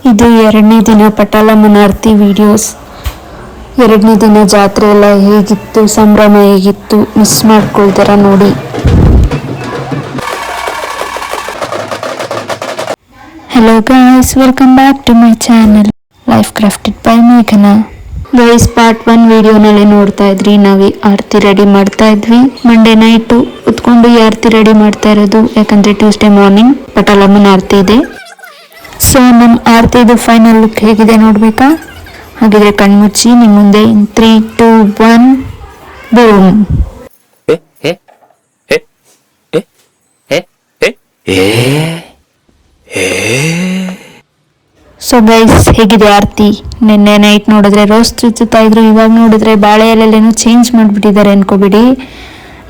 ಇದು 2ನೇ ದಿನ ಪಟಾಲಮ್ಮನ ಆರತಿ ವಿಡಿಯೋಸ್. 2ನೇ ದಿನ ಜಾತ್ರೆ ಎಲ್ಲ ಹೇಗಿತ್ತು, ಸಂಭ್ರಮ ಹೇಗಿತ್ತು ಮಿಸ್ ಮಾಡ್ಕೊಳ್ತಾರ ನೋಡಿ. Hello guys, welcome back to my channel life crafted by ಮೇಘನಾ. ಗೈಸ್, ಪಾರ್ಟ್ 1 ವಿಡಿಯೋನಲ್ಲಿ ನೋಡ್ತಾ ಇದ್ರಿ, ನಾವು ಆರತಿ ರೆಡಿ ಮಾಡ್ತಾ ಇದ್ವಿ. ಮಂಡೇ ನೈಟು ಕುತ್ಕೊಂಡು ಈ ಆರತಿ ರೆಡಿ ಮಾಡ್ತಾ ಇರೋದು, ಯಾಕಂದ್ರೆ ಟ್ಯೂಸ್ಡೇ ಮಾರ್ನಿಂಗ್ ಪಟಾಲಮ್ಮನ ಆರತಿ ಇದೆ. ಸೊ ನಮ್ಮ ಆರತಿದು ಫೈನಲ್ ಲುಕ್ ಹೇಗಿದೆ ನೋಡ್ಬೇಕಾ? ಹಾಗಿದ್ರೆ ಕಣ್ಮುಚ್ಚಿ ನಿಮ್ಮ ಮುಂದೆ 3, 2, 1 ಬೂಮ್. ಸೊ ಗೈಸ್, ಹೇಗಿದೆ ಆರತಿ? ನಿನ್ನೆ ನೈಟ್ ನೋಡಿದ್ರೆ ರೋಸ್ ಚುಚ್ಚುತ್ತಾ ಇದ್ರು, ಇವಾಗ ನೋಡಿದ್ರೆ ಬಾಳೆ ಎಲೆಲೇನೋ ಚೇಂಜ್ ಮಾಡಿಬಿಟ್ಟಿದ್ದಾರೆ ಅನ್ಕೋಬಿಡಿ.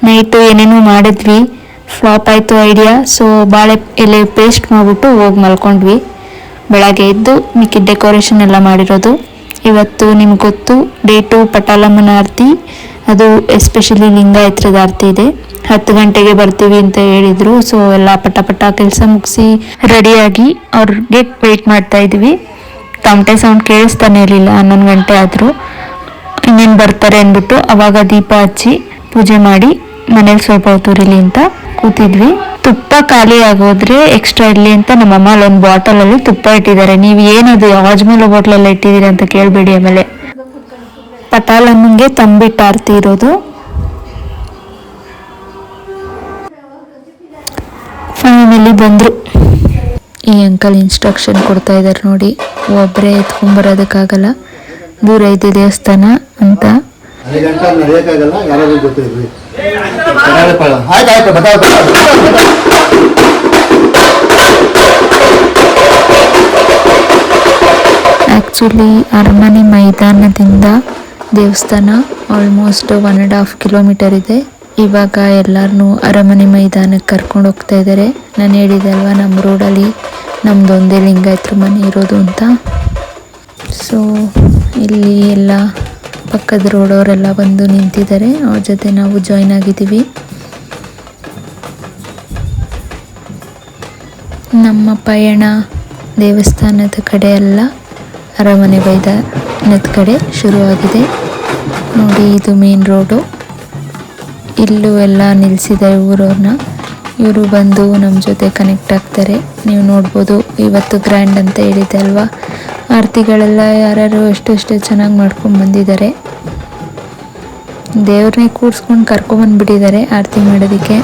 ನೈಟು ಏನೇನೋ ಮಾಡಿದ್ವಿ, ಫ್ಲಾಪ್ ಆಯಿತು ಐಡಿಯಾ. ಸೊ ಬಾಳೆ ಎಲೆ ಪೇಸ್ಟ್ ಮಾಡಿಬಿಟ್ಟು ಹೋಗಿ ಮಲ್ಕೊಂಡ್ವಿ. ಬೆಳಗ್ಗೆ ಎದ್ದು ಮಿಕ್ಕಿದ ಡೆಕೋರೇಷನ್ ಎಲ್ಲ ಮಾಡಿರೋದು. ಇವತ್ತು ನಿಮ್ಗೆ ಗೊತ್ತು, ಡೇ 2 ಪಟಾಲಮ್ಮನ ಆರತಿ. ಅದು ಎಸ್ಪೆಷಲಿ ಲಿಂಗಾಯತ್ರದ ಆರತಿ ಇದೆ. 10 ಗಂಟೆಗೆ ಬರ್ತೀವಿ ಅಂತ ಹೇಳಿದ್ರು. ಸೊ ಎಲ್ಲ ಪಟ ಕೆಲಸ ಮುಗಿಸಿ ರೆಡಿಯಾಗಿ ಅವ್ರಿಗೆ ವೆಯ್ಟ್ ಮಾಡ್ತಾ ಇದ್ವಿ. ತಮಟೆ ಸೌಂಡ್ ಕೇಳಿಸ್ತಾನೆ ಇರಲಿಲ್ಲ. 11 ಗಂಟೆ ಆದರೂ ಇನ್ನೇನು ಬರ್ತಾರೆ ಅಂದ್ಬಿಟ್ಟು ಅವಾಗ ದೀಪ ಹಚ್ಚಿ ಪೂಜೆ ಮಾಡಿ ಮನೇಲಿ ಸ್ವಲ್ಪ ಹೊತ್ತೂರಿಲಿ ಅಂತ ಕೂತಿದ್ವಿ. ತುಪ್ಪ ಖಾಲಿ ಆಗೋದ್ರೆ ಎಕ್ಸ್ಟ್ರಾ ಇರಲಿ ಅಂತ ನಮ್ಮಮ್ಮ ಒಂದು ಬಾಟಲಲ್ಲಿ ತುಪ್ಪ ಇಟ್ಟಿದ್ದಾರೆ. ನೀವು ಏನದು ಅಜ್ಮೇಲ ಬಾಟ್ಲೆಲ್ಲ ಇಟ್ಟಿದ್ದೀರಿ ಅಂತ ಕೇಳಬೇಡಿ. ಆಮೇಲೆ ಪಟಾಲಮ್ಮಂಗೆ ತಂಬಿಟ್ಟ ಆರತಿ ಇರೋದು. ಫೈನಲಿ ಬಂದರು. ಈ ಅಂಕಲ್ ಇನ್ಸ್ಟ್ರಕ್ಷನ್ ಕೊಡ್ತಾ ಇದ್ದಾರೆ ನೋಡಿ. ಒಬ್ಬರೇ ಎತ್ಕೊಂಡ್ಬರೋದಕ್ಕಾಗಲ್ಲ, ದೂರ ಇದೆ ದೇವಸ್ಥಾನ ಅಂತ. ಆ್ಯಕ್ಚುಲಿ ಅರಮನೆ ಮೈದಾನದಿಂದ ದೇವಸ್ಥಾನ ಆಲ್ಮೋಸ್ಟ್ 1.5 ಕಿಲೋಮೀಟರ್ ಇದೆ. ಇವಾಗ ಎಲ್ಲರನ್ನೂ ಅರಮನೆ ಮೈದಾನಕ್ಕೆ ಕರ್ಕೊಂಡು ಹೋಗ್ತಾ ಇದ್ದಾರೆ. ನಾನು ಹೇಳಿದೆ ಅಲ್ವಾ, ನಮ್ಮ ರೋಡಲ್ಲಿ ನಮ್ಮದೊಂದೇ ಲಿಂಗಾಯತ್ರ ಮನೆ ಇರೋದು ಅಂತ. ಸೊ ಇಲ್ಲಿ ಎಲ್ಲ ಪಕ್ಕದ ರೋಡವರೆಲ್ಲ ಬಂದು ನಿಂತಿದ್ದಾರೆ. ಅವ್ರ ಜೊತೆ ನಾವು ಜಾಯ್ನ್ ಆಗಿದ್ದೀವಿ. ನಮ್ಮ ಪಯಣ ದೇವಸ್ಥಾನದ ಕಡೆ ಅಲ್ಲ, ಅರಮನೆ ಮೈದಾನದ ಕಡೆ ಶುರುವಾಗಿದೆ ನೋಡಿ. ಇದು ಮೇನ್ ರೋಡು. ಇಲ್ಲೂ ಎಲ್ಲ ನಿಲ್ಲಿಸಿದ್ದಾರೆ ಊರವ್ರನ್ನ. ಇವರು ಬಂದು ನಮ್ಮ ಜೊತೆ ಕನೆಕ್ಟ್ ಆಗ್ತಾರೆ. ನೀವು ನೋಡ್ಬೋದು, ಇವತ್ತು ಗ್ರ್ಯಾಂಡ್ ಅಂತ ಹೇಳಿದೆ ಅಲ್ವಾ. ಆರತಿಗಳೆಲ್ಲ ಯಾರ್ಯಾರು ಎಷ್ಟು ಚೆನ್ನಾಗಿ ಮಾಡ್ಕೊಂಡು ಬಂದಿದ್ದಾರೆ. ದೇವ್ರನ್ನೇ ಕೂರಿಸ್ಕೊಂಡು ಕರ್ಕೊಂಬಂದ್ಬಿಟ್ಟಿದ್ದಾರೆ ಆರತಿ ಮಾಡೋದಕ್ಕೆ.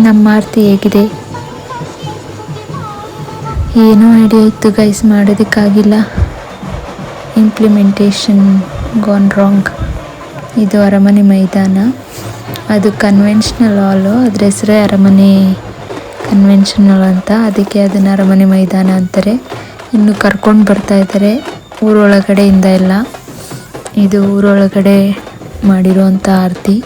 ನಮ್ಮ ಆರತಿ ಹೇಗಿದೆ? ಏನೋ ಐಡಿಯಾ ಇತ್ತು ಗೈಸ್, ಮಾಡೋದಕ್ಕಾಗಿಲ್ಲ. Implementation gone wrong. ಇದು ಅರಮನೆ ಮೈದಾನ, ಅದು ಕನ್ವೆನ್ಷನಲ್ ಹಾಲು. ಅದ್ರ ಹೆಸರೇ ಅರಮನೆ ಕನ್ವೆನ್ಷನಲ್ ಅಂತ, ಅದಕ್ಕೆ ಅದನ್ನು ಅರಮನೆ ಮೈದಾನ ಅಂತಾರೆ. ಇನ್ನು ಕರ್ಕೊಂಡು ಬರ್ತಾ ಇದ್ದಾರೆ ಊರೊಳಗಡೆಯಿಂದ ಎಲ್ಲ. ಇದು ಊರೊಳಗಡೆ ಮಾಡಿರುವಂಥ ಆರತಿ.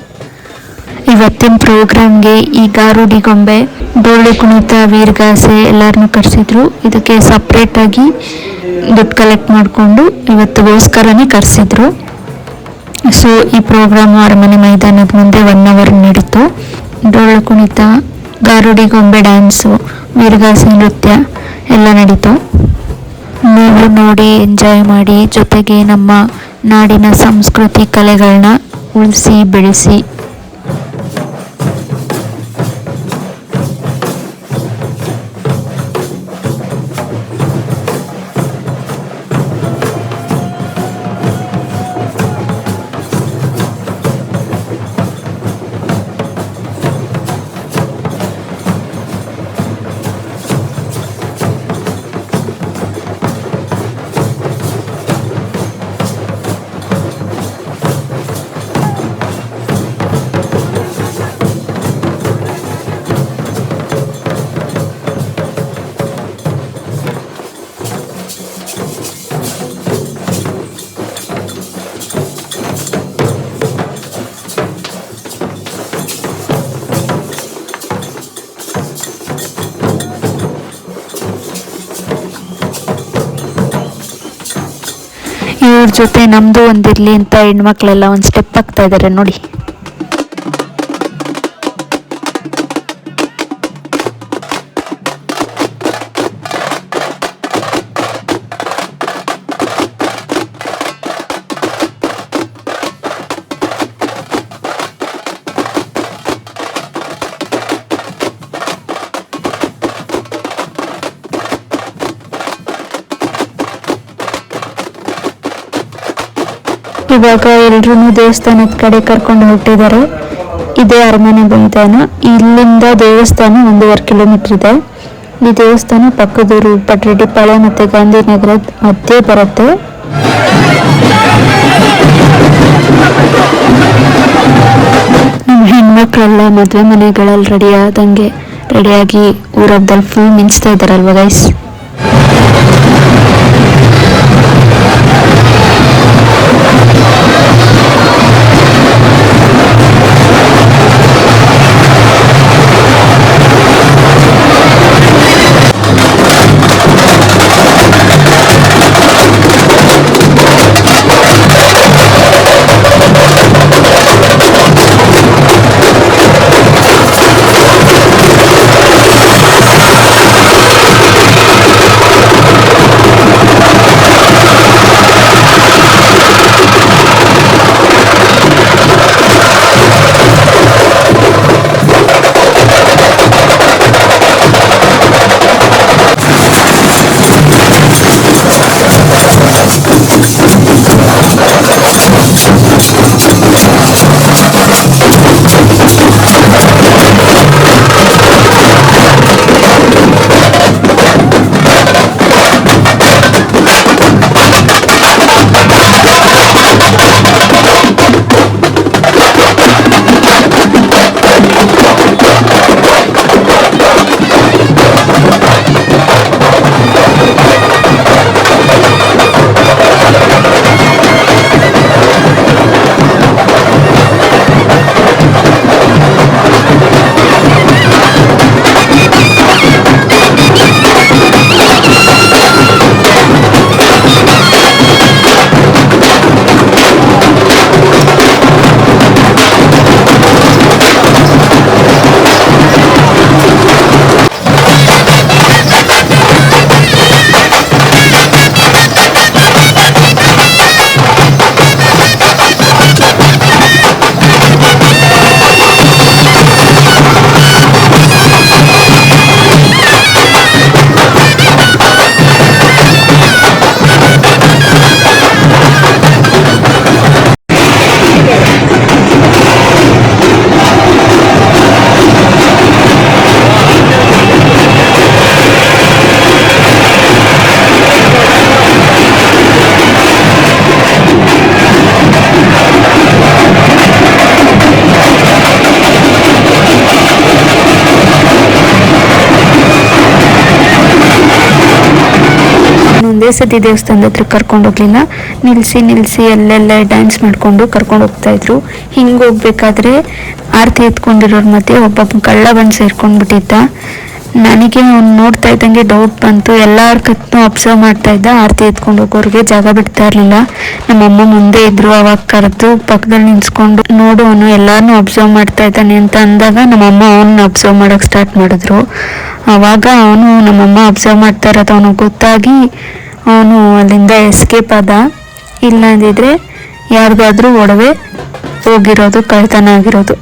ಇವತ್ತಿನ ಪ್ರೋಗ್ರಾಮ್ಗೆ ಈ ಗಾರುಡಿ ಗೊಂಬೆ, ಡೊಳ್ಳು ಕುಣಿತ, ವೀರಗಾಸೆ ಎಲ್ಲರನ್ನೂ ಕರೆಸಿದ್ರು. ಇದಕ್ಕೆ ಸಪ್ರೇಟಾಗಿ ದುಡ್ಡು ಕಲೆಕ್ಟ್ ಮಾಡಿಕೊಂಡು ಇವತ್ತಿಗೋಸ್ಕರನೇ ಕರೆಸಿದ್ರು. ಸೊ ಈ ಪ್ರೋಗ್ರಾಮು ಅರಮನೆ ಮೈದಾನದ ಮುಂದೆ 1 ಅವರ್ ನಡೀತು. ಡೊಳ್ಳು ಕುಣಿತ, ಗಾರುಡಿ ಗೊಂಬೆ ಡ್ಯಾನ್ಸು, ವೀರಗಾಸೆ ನೃತ್ಯ ಎಲ್ಲ ನಡೀತು. ನೀವು ನೋಡಿ ಎಂಜಾಯ್ ಮಾಡಿ. ಜೊತೆಗೆ ನಮ್ಮ ನಾಡಿನ ಸಂಸ್ಕೃತಿ ಕಲೆಗಳನ್ನ ಉಳಿಸಿ ಬೆಳೆಸಿ. ಇವ್ರ ಜೊತೆ ನಮ್ಮದು ಒಂದಿರಲಿ ಅಂತ ಹೆಣ್ಮಕ್ಳೆಲ್ಲ ಒಂದು ಸ್ಟೆಪ್ ಹಾಕ್ತಾ ಇದ್ದಾರೆ ನೋಡಿ. ಇವಾಗ ಎಲ್ರೂ ದೇವಸ್ಥಾನದ ಕಡೆ ಕರ್ಕೊಂಡು ಹೊರಟಿದ್ದಾರೆ. ಇದೇ ಅರಮನೆ ಮೈದಾನ. ಇಲ್ಲಿಂದ ದೇವಸ್ಥಾನ 1.5 ಕಿಲೋಮೀಟರ್ ಇದೆ. ಈ ದೇವಸ್ಥಾನ ಪಕ್ಕದೂರು ಪಟ್ರೆಡ್ಡಿಪಾಳ್ಯ ಮತ್ತು ಗಾಂಧಿನಗರದ ಮಧ್ಯೆ ಬರುತ್ತೆ. ನಮ್ಮ ಹೆಣ್ಮಕ್ಳೆಲ್ಲ ಮದುವೆ ಮನೆಗಳಲ್ಲಿ ರೆಡಿಯಾಗಿ ಊರಬ್ದಲ್ಲಿ ಫುಲ್ ಮಿಂಚ್ತಾ ಇದ್ದಾರಲ್ವ ಗೈಸ್. ಒಂದೇ ಸತಿ ದೇವಸ್ಥಾನದ ಹತ್ರ ಕರ್ಕೊಂಡು ಹೋಗ್ಲಿಲ್ಲ. ನಿಲ್ಲಿಸಿ ಅಲ್ಲೆಲ್ಲ ಡ್ಯಾನ್ಸ್ ಮಾಡ್ಕೊಂಡು ಕರ್ಕೊಂಡು ಹೋಗ್ತಾ ಇದ್ರು. ಹಿಂಗೆ ಹೋಗ್ಬೇಕಾದ್ರೆ ಆರತಿ ಎತ್ಕೊಂಡಿರೋರ್ ಮಧ್ಯೆ ಒಬ್ಬ ಕಳ್ಳ ಬಂದು ಸೇರ್ಕೊಂಡ್ಬಿಟ್ಟಿದ್ದ. ನನಗೆ ಅವ್ನು ನೋಡ್ತಾ ಇದ್ದಂಗೆ ಡೌಟ್ ಬಂತು. ಎಲ್ಲಾರ ಕತ್ನೂ ಅಬ್ಸರ್ವ್ ಮಾಡ್ತಾ ಇದ್ದ. ಆರತಿ ಎತ್ಕೊಂಡು ಹೋಗೋರಿಗೆ ಜಾಗ ಬಿಡ್ತಾ ಇರ್ಲಿಲ್ಲ. ನಮ್ಮಮ್ಮ ಮುಂದೆ ಇದ್ರು. ಅವಾಗ ಕರೆದು ಪಕ್ಕದಲ್ಲಿ ನಿಲ್ಸ್ಕೊಂಡು ನೋಡು ಅವನು ಎಲ್ಲಾರನ್ನೂ ಅಬ್ಸರ್ವ್ ಮಾಡ್ತಾ ಇದ್ದಾನೆ ಅಂತ ಅಂದಾಗ ನಮ್ಮಮ್ಮ ಅವನ್ನ ಅಬ್ಸರ್ವ್ ಮಾಡಕ್ ಸ್ಟಾರ್ಟ್ ಮಾಡಿದ್ರು. ಅವಾಗ ಅವನು ನಮ್ಮಮ್ಮ ಅಬ್ಸರ್ವ್ ಮಾಡ್ತಾ ಇರೋದು ಅವನಿಗೆ ಗೊತ್ತಾಗಿ ಅವನು ಅಲ್ಲಿಂದ ಎಸ್ಕೇಪ್ ಆದ. ಇಲ್ಲ ಅಂದಿದ್ರೆ ಯಾರಿಗಾದ್ರೂ ಒಡವೆ ಹೋಗಿರೋದು, ಕಳ್ತನ ಆಗಿರೋದು.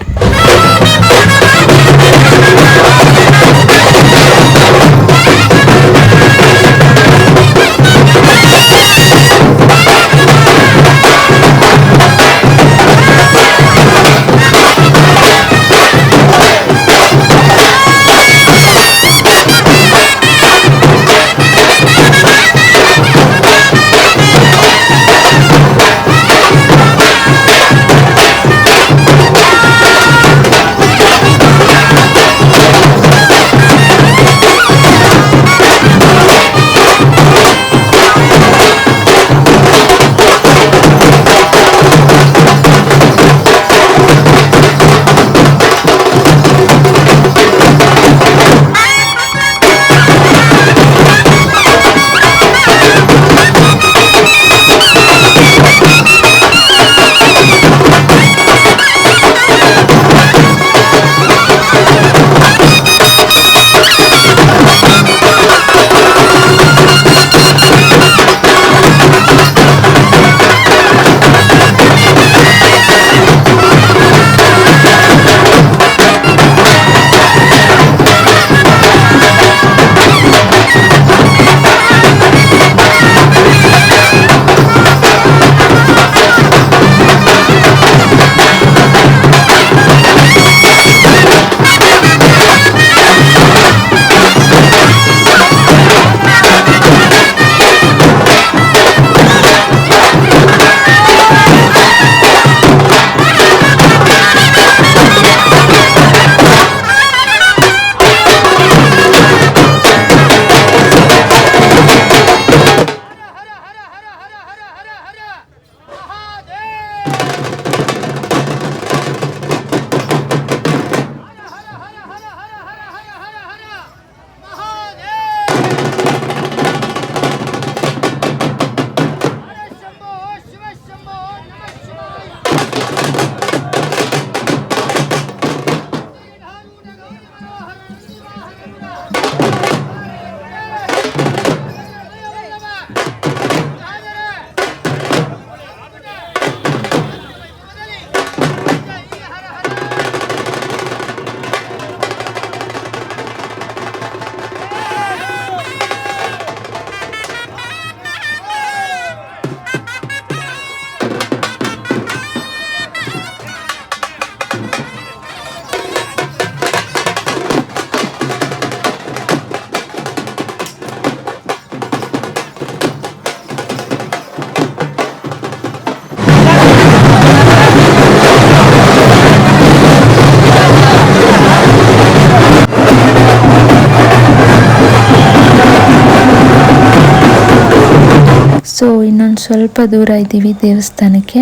ಸ್ವಲ್ಪ ದೂರ ಇದ್ದೀವಿ ದೇವಸ್ಥಾನಕ್ಕೆ.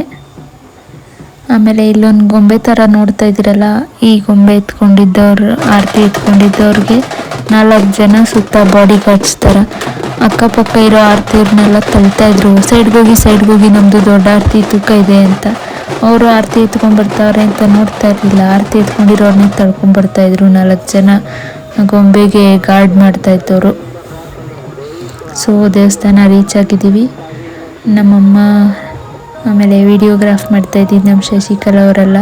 ಆಮೇಲೆ ಇಲ್ಲೊಂದು ಗೊಂಬೆ ಥರ ನೋಡ್ತಾ ಇದ್ದೀರಲ್ಲ, ಈ ಗೊಂಬೆ ಎತ್ಕೊಂಡಿದ್ದವ್ರು, ಆರತಿ ಎತ್ಕೊಂಡಿದ್ದವ್ರಿಗೆ 4 ಜನ ಸುತ್ತ ಬಾಡಿ ಗಾರ್ಡ್ಸ್ ಥರ ಅಕ್ಕಪಕ್ಕ ಇರೋ ಆರತಿಯವ್ರನ್ನೆಲ್ಲ ತಳ್ತಾ ಇದ್ರು. ಸೈಡ್ಗೋಗಿ ನಮ್ಮದು ದೊಡ್ಡ ಆರತಿ ತೂಕ ಇದೆ ಅಂತ. ಅವರು ಆರತಿ ಎತ್ಕೊಂಡ್ಬರ್ತಾವ್ರೆ ಅಂತ ನೋಡ್ತಾ ಇರಲಿಲ್ಲ, ಆರತಿ ಎತ್ಕೊಂಡಿರೋರ್ನೇ ತಳ್ಕೊಂಡ್ಬರ್ತಾಯಿದ್ರು 4 ಜನ ಗೊಂಬೆಗೆ ಗಾರ್ಡ್ ಮಾಡ್ತಾ ಇದ್ದವರು. ಸೊ ದೇವಸ್ಥಾನ ರೀಚ್ ಆಗಿದ್ದೀವಿ. ನಮ್ಮಮ್ಮ ಆಮೇಲೆ ವಿಡಿಯೋಗ್ರಾಫ್ ಮಾಡ್ತಾಯಿದ್ದೀವಿ ನಮ್ಮ ಶಶಿಕಲಾ ಅವರೆಲ್ಲ.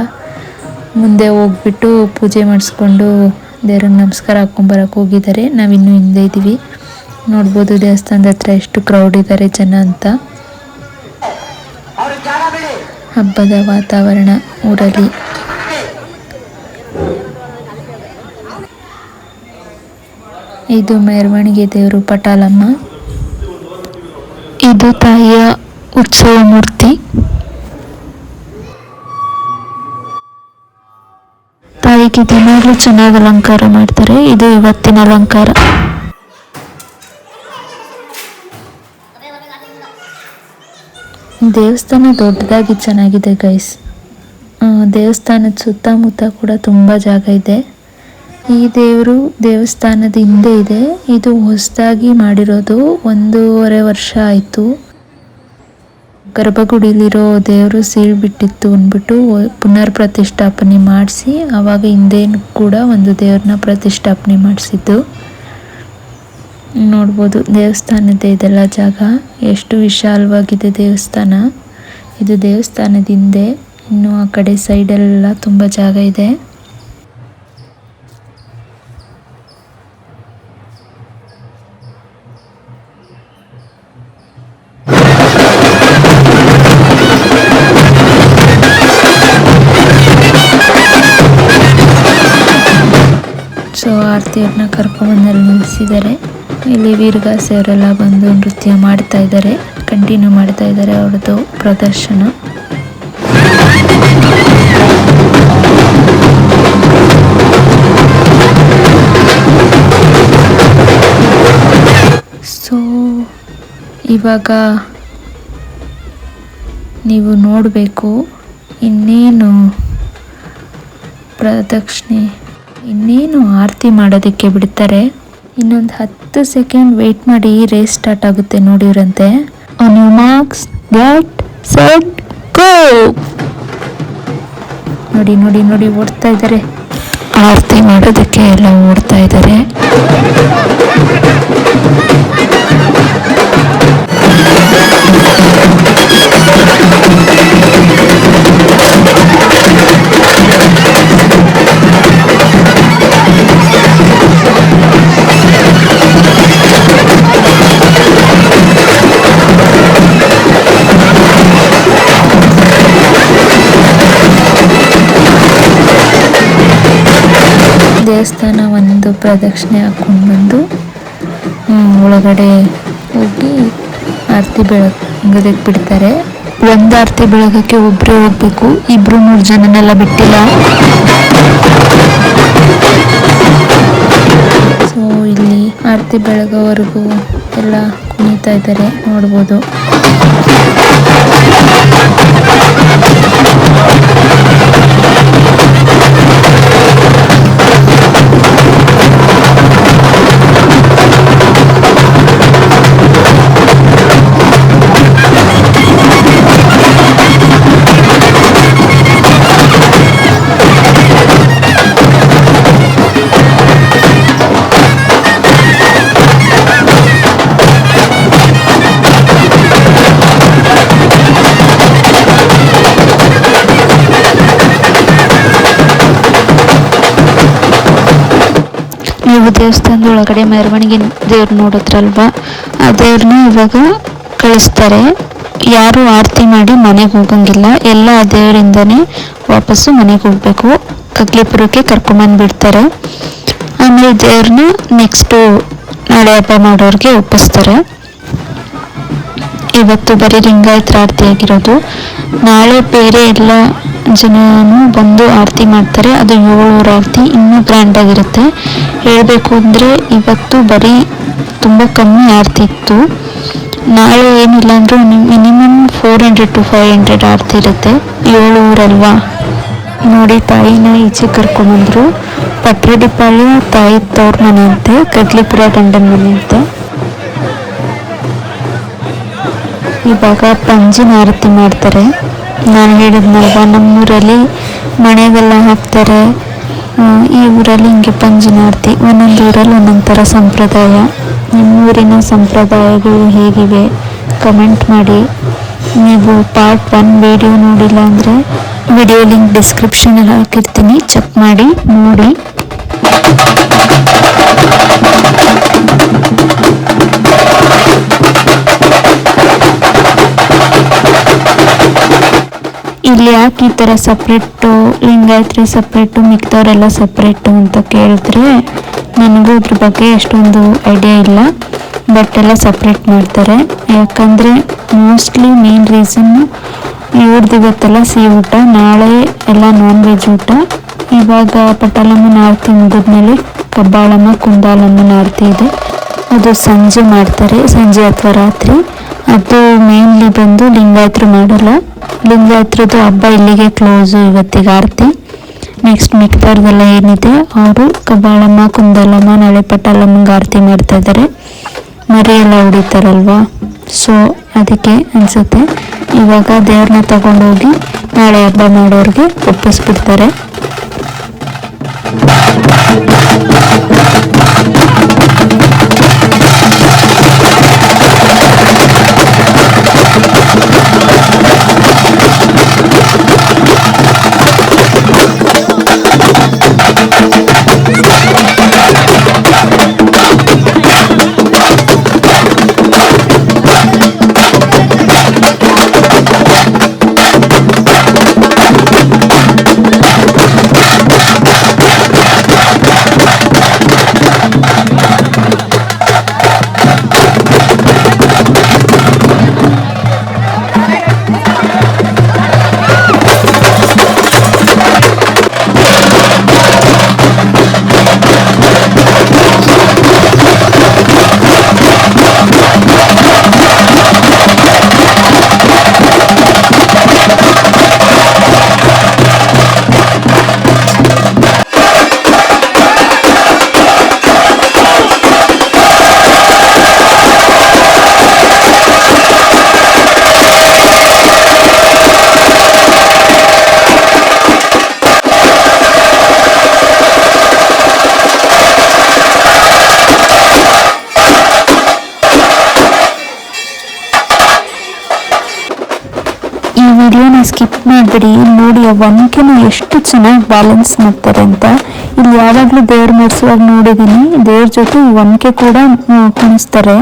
ಮುಂದೆ ಹೋಗ್ಬಿಟ್ಟು ಪೂಜೆ ಮಾಡಿಸ್ಕೊಂಡು ದೇವ್ರಿಗೆ ನಮಸ್ಕಾರ ಹಾಕ್ಕೊಂಬರಕ್ಕೆ ಹೋಗಿದ್ದಾರೆ. ನಾವಿನ್ನೂ ಹಿಂದೆ ಇದ್ದೀವಿ. ನೋಡ್ಬೋದು ದೇವಸ್ಥಾನದ ಹತ್ರ ಎಷ್ಟು ಕ್ರೌಡ್ ಇದ್ದಾರೆ ಜನ ಅಂತ. ಹಬ್ಬದ ವಾತಾವರಣ ಊರಲ್ಲಿ. ಇದು ಮೆರವಣಿಗೆ ದೇವರು ಪಟಾಲಮ್ಮ. ಇದು ತಾಯಿಯ ಉತ್ಸವ ಮೂರ್ತಿ. ತಾಯಿಗೆ ದಿನಾಗಲೂ ಚೆನ್ನಾಗಿ ಅಲಂಕಾರ ಮಾಡ್ತಾರೆ. ಇದು ಇವತ್ತಿನ ಅಲಂಕಾರ. ದೇವಸ್ಥಾನ ದೊಡ್ಡದಾಗಿ ಚೆನ್ನಾಗಿದೆ ಗೈಸ್. ದೇವಸ್ಥಾನದ ಸುತ್ತಮುತ್ತ ಕೂಡ ತುಂಬ ಜಾಗ ಇದೆ. ಈ ದೇವರು ದೇವಸ್ಥಾನದ ಹಿಂದೆ ಇದೆ. ಇದು ಹೊಸದಾಗಿ ಮಾಡಿರೋದು, 1.5 ವರ್ಷ ಆಯಿತು. ಗರ್ಭಗುಡಿಲಿರೋ ದೇವರು ಸೀಳ್ಬಿಟ್ಟಿತ್ತು ಅಂದ್ಬಿಟ್ಟು ಪುನರ್ ಪ್ರತಿಷ್ಠಾಪನೆ ಮಾಡಿಸಿ, ಆವಾಗ ಹಿಂದೆ ಕೂಡ ಒಂದು ದೇವ್ರನ್ನ ಪ್ರತಿಷ್ಠಾಪನೆ ಮಾಡಿಸಿದ್ದು. ನೋಡ್ಬೋದು ದೇವಸ್ಥಾನದ ಇದೆಲ್ಲ ಜಾಗ ಎಷ್ಟು ವಿಶಾಲವಾಗಿದೆ ದೇವಸ್ಥಾನ. ಇದು ದೇವಸ್ಥಾನದ ಹಿಂದೆ, ಇನ್ನು ಆ ಕಡೆ ಸೈಡೆಲ್ಲ ತುಂಬ ಜಾಗ ಇದೆ. ಸೊ ಆರತಿಯವ್ರನ್ನ ಕರ್ಕೊಂಡ್ಬಂದಲ್ಲಿ ನಿಲ್ಲಿಸಿದ್ದಾರೆ. ಇಲ್ಲಿ ವೀರಗಾಸೆ ಅವರೆಲ್ಲ ಬಂದು ನೃತ್ಯ ಮಾಡ್ತಾ ಇದ್ದಾರೆ, ಕಂಟಿನ್ಯೂ ಮಾಡ್ತಾ ಇದ್ದಾರೆ ಅವ್ರದ್ದು ಪ್ರದರ್ಶನ. ಸೊ ಇವಾಗ ನೀವು ನೋಡಬೇಕು ಇನ್ನೇನು ಪ್ರದಕ್ಷಿಣೆ, ಇನ್ನೇನು ಆರತಿ ಮಾಡೋದಕ್ಕೆ ಬಿಡ್ತಾರೆ. ಇನ್ನೊಂದು 10 ಸೆಕೆಂಡ್ ವೆಯ್ಟ್ ಮಾಡಿ, ರೇಸ್ ಸ್ಟಾರ್ಟ್ ಆಗುತ್ತೆ ನೋಡಿರಂತೆ. On your marks get set go. ನೋಡಿ ನೋಡಿ ನೋಡಿ ಓಡ್ತಾ ಇದ್ದಾರೆ, ಆರತಿ ಮಾಡೋದಕ್ಕೆ ಎಲ್ಲ ಓಡ್ತಾ ಇದ್ದಾರೆ. ದೇವಸ್ಥಾನ ಒಂದು ಪ್ರದಕ್ಷಿಣೆ ಹಾಕ್ಕೊಂಡು ಬಂದು ಒಳಗಡೆ ಹೋಗಿ ಆರತಿ ಬೆಳಗೋದಕ್ಕೆ ಬಿಡ್ತಾರೆ. ಒಂದು ಆರತಿ ಬೆಳಗಕ್ಕೆ ಒಬ್ಬರೇ ಹೋಗ್ಬೇಕು, 2-3 ಜನನೆಲ್ಲ ಬಿಟ್ಟಿಲ್ಲ. ಸೊ ಇಲ್ಲಿ ಆರತಿ ಬೆಳಗೋವರೆಗೂ ಎಲ್ಲ ಕುಣಿತಾ ಇದ್ದಾರೆ, ನೋಡ್ಬೋದು. ನೀವು ದೇವಸ್ಥಾನದ ಒಳಗಡೆ ಮೆರವಣಿಗೆ ದೇವ್ರು ನೋಡಿದ್ರಲ್ವಾ, ಆ ದೇವ್ರನ್ನ ಇವಾಗ ಕಳಿಸ್ತಾರೆ. ಯಾರು ಆರತಿ ಮಾಡಿ ಮನೆಗೆ ಹೋಗಂಗಿಲ್ಲ, ಎಲ್ಲ ಆ ದೇವರಿಂದನೇ ವಾಪಸ್ಸು ಮನೆಗೆ ಹೋಗಬೇಕು. ಕಗ್ಲಿಪುರಕ್ಕೆ ಕರ್ಕೊಂಬಂದುಬಿಡ್ತಾರೆ. ಆಮೇಲೆ ದೇವ್ರನ್ನ ನೆಕ್ಸ್ಟು ನಾಳೆ ಹಬ್ಬ ಮಾಡೋರಿಗೆ ಒಪ್ಪಿಸ್ತಾರೆ. ಇವತ್ತು ಬರೀ ಲಿಂಗಾಯತರ ಆರತಿ ಆಗಿರೋದು. ನಾಳೆ ಬೇರೆ ಎಲ್ಲ ಜನನು ಬಂದು ಆರತಿ ಮಾಡ್ತಾರೆ. ಅದು 7 ಆರತಿ, ಇನ್ನೂ ಗ್ರ್ಯಾಂಡಾಗಿರುತ್ತೆ. ಹೇಳಬೇಕು ಅಂದರೆ ಇವತ್ತು ಬರೀ ತುಂಬ ಕಮ್ಮಿ ಆರತಿ ಇತ್ತು. ನಾಳೆ ಏನಿಲ್ಲ ಅಂದರೂ ಮಿನಿಮಮ್ 400 to 500 ಆರತಿ ಇರುತ್ತೆ. 7 ಊರಲ್ವಾ. ನೋಡಿ ತಾಯಿನ ಈಚೆ ಕರ್ಕೊಂಬಂದ್ರು. ಪಟ್ರಡಿಪಾಳ್ಯ ತಾಯಿ ತವ್ರ ಮನೆ ಅಂತೆ, ಕಡ್ಲಿಪುರ ಗಂಡನ ಮನೆ ಅಂತೆ. ಇವಾಗ ಪಂಜಿನ ಆರತಿ ಮಾಡ್ತಾರೆ. ನಾನು ಹೇಳಿದ್ನಲ್ವ, ನಮ್ಮೂರಲ್ಲಿ ಮನೆಗೆಲ್ಲ ಹಾಕ್ತಾರೆ, ಈ ಊರಲ್ಲಿ ಹಿಂಗೆ ಪಂಜಿನ ಆರತಿ. ಒಂದೊಂದು ಊರಲ್ಲಿ ಒಂದೊಂದು ಥರ ಸಂಪ್ರದಾಯ. ನಿಮ್ಮೂರಿನ ಸಂಪ್ರದಾಯಗಳು ಹೇಗಿವೆ ಕಮೆಂಟ್ ಮಾಡಿ. ನೀವು ಪಾರ್ಟ್ 1 ವಿಡಿಯೋ ನೋಡಿಲ್ಲ ಅಂದರೆ ವಿಡಿಯೋ ಲಿಂಕ್ ಡಿಸ್ಕ್ರಿಪ್ಷನಲ್ಲಿ ಹಾಕಿರ್ತೀನಿ, ಚೆಕ್ ಮಾಡಿ ನೋಡಿ. ಇಲ್ಲಿ ಯಾಕೆ ಈ ಥರ ಸಪ್ರೇಟು, ಲಿಂಗಾಯತ್ರಿ ಸಪ್ರೇಟು, ಮಿಕ್ದವರೆಲ್ಲ ಸಪ್ರೇಟು ಅಂತ ಕೇಳಿದ್ರೆ ನನಗೂ ಇದ್ರ ಬಗ್ಗೆ ಎಷ್ಟೊಂದು ಐಡಿಯಾ ಇಲ್ಲ. ಬಟ್ ಎಲ್ಲ ಸಪ್ರೇಟ್ ಮಾಡ್ತಾರೆ. ಯಾಕಂದರೆ ಮೋಸ್ಟ್ಲಿ ಮೇನ್ ರೀಸನ್ನು ಇವ್ರದ್ದು ಇವತ್ತೆಲ್ಲ ಸಿಹಿ ಊಟ, ನಾಳೆ ಎಲ್ಲ ನಾನ್ ವೆಜ್ ಊಟ. ಇವಾಗ ಪಟಾಲಮ್ಮನ ಆರತಿ ಮುಗಿದ್ಮೇಲೆ ಕಬ್ಬಾಳಮ್ಮ ಕುಂದಾಲಮ್ಮನ ಆರತಿ ಇದೆ, ಅದು ಸಂಜೆ ಮಾಡ್ತಾರೆ, ಸಂಜೆ ಅಥವಾ ರಾತ್ರಿ. ಅದು ಮೇನ್ಲಿ ಬಂದು ಲಿಂಗಾಯತರು ಮಾಡಲ್ಲ. ಲಿಂಗಾಯತ್ರದ್ದು ಹಬ್ಬ ಇಲ್ಲಿಗೆ ಕ್ಲೋಸು ಇವತ್ತಿಗೆ ಆರತಿ. ನೆಕ್ಸ್ಟ್ ಮಿಕ್ದವ್ರದೆಲ್ಲ ಏನಿದೆ ಅವರು ಕಬ್ಬಾಳಮ್ಮ ಕುಂದಾಲಮ್ಮ ನಾಳೆ ಪಟಾಲಮ್ಮಂಗೆ ಆರತಿ ಮಾಡ್ತಾ ಇದ್ದಾರೆ. ಮರಿ ಎಲ್ಲ ಹೊಡಿತಾರಲ್ವಾ, ಸೊ ಅದಕ್ಕೆ ಅನಿಸುತ್ತೆ. ಇವಾಗ ದೇವ್ರನ್ನ ತಗೊಂಡೋಗಿ ನಾಳೆ ಹಬ್ಬ ಮಾಡೋರಿಗೆ ಒಪ್ಪಿಸ್ಬಿಡ್ತಾರೆ. ವಿಡಿಯೋನ ಸ್ಕಿಪ್ ಮಾಡಿಬಿಡಿ, ನೋಡಿ ಆ ಒನಕೆನ ಎಷ್ಟು ಚೆನ್ನಾಗಿ ಬ್ಯಾಲೆನ್ಸ್ ಮಾಡ್ತಾರೆ ಅಂತ. ಇಲ್ಲಿ ಯಾವಾಗಲೂ ದೇವ್ರು ಮಾಡಿಸುವಾಗ ನೋಡಿದ್ದೀನಿ, ದೇವ್ರ ಜೊತೆ ಒನಕೆ ಕೂಡ ಕುಣಿಸ್ತಾರೆ.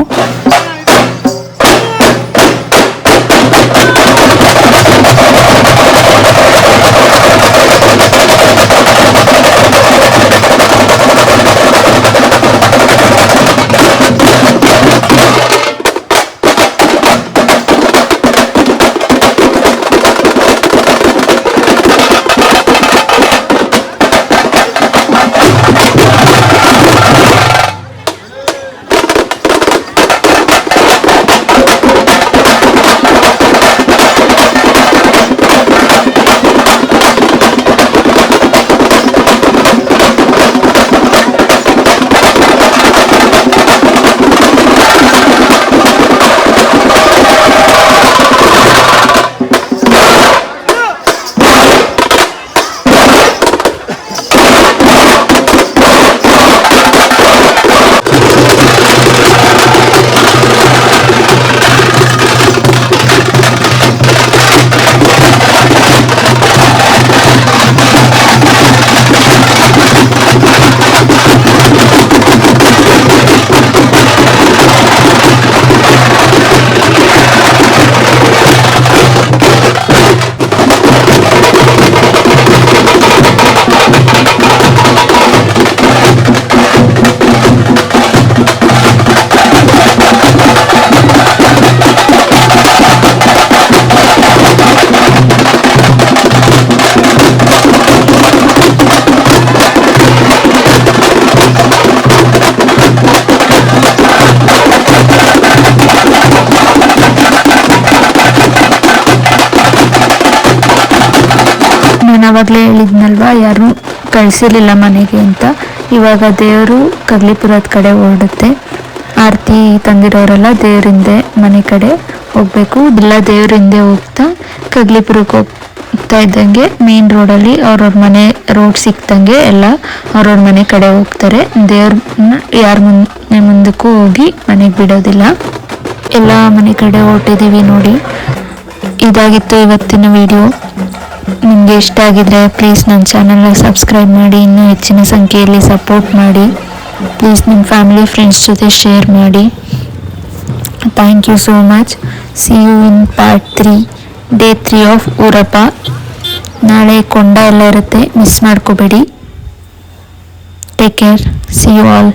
ಆವಾಗಲೇ ಹೇಳಿದ್ನಲ್ವಾ ಯಾರು ಕಳಿಸಿರ್ಲಿಲ್ಲ ಮನೆಗೆ ಅಂತ. ಇವಾಗ ದೇವರು ಕಗ್ಲಿಪುರದ ಕಡೆ ಹೊರಡುತ್ತೆ. ಆರತಿ ತಂದಿರೋರೆಲ್ಲ ದೇವ್ರಿಂದೆ ಮನೆ ಕಡೆ ಹೋಗಬೇಕು. ಇಲ್ಲ ದೇವ್ರ ಹಿಂದೆ ಹೋಗ್ತಾ ಕಗ್ಲಿಪುರಕ್ಕೆ ಹೋಗ್ತಾ ಇದ್ದಂಗೆ ಮೇನ್ ರೋಡಲ್ಲಿ ಅವ್ರವ್ರ ಮನೆ ರೋಡ್ ಸಿಕ್ತಂಗೆ ಎಲ್ಲ ಅವ್ರವ್ರ ಮನೆ ಕಡೆ ಹೋಗ್ತಾರೆ. ದೇವ್ರನ್ನ ಯಾರ ಮುಂದಕ್ಕೂ ಹೋಗಿ ಮನೆಗೆ ಬಿಡೋದಿಲ್ಲ. ಎಲ್ಲ ಮನೆ ಕಡೆ ಹೊರಟಿದ್ದೀವಿ ನೋಡಿ. ಇದಾಗಿತ್ತು ಇವತ್ತಿನ ವಿಡಿಯೋ. ನಿಮಗೆ ಇಷ್ಟ ಆಗಿದ್ರೆ ಪ್ಲೀಸ್ ನನ್ನ ಚಾನಲ್ನ ಸಬ್ಸ್ಕ್ರೈಬ್ ಮಾಡಿ, ಇನ್ನೂ ಹೆಚ್ಚಿನ ಸಂಖ್ಯೆಯಲ್ಲಿ ಸಪೋರ್ಟ್ ಮಾಡಿ. ಪ್ಲೀಸ್ ನಿಮ್ಮ ಫ್ಯಾಮಿಲಿ ಫ್ರೆಂಡ್ಸ್ ಜೊತೆ ಶೇರ್ ಮಾಡಿ. Thank you so much. See you in part 3, day 3 of ಊರಪ್ಪ. ನಾಳೆ ಕೊಂಡ ಎಲ್ಲ ಇರುತ್ತೆ, ಮಿಸ್ ಮಾಡ್ಕೋಬೇಡಿ. Take care. See you all.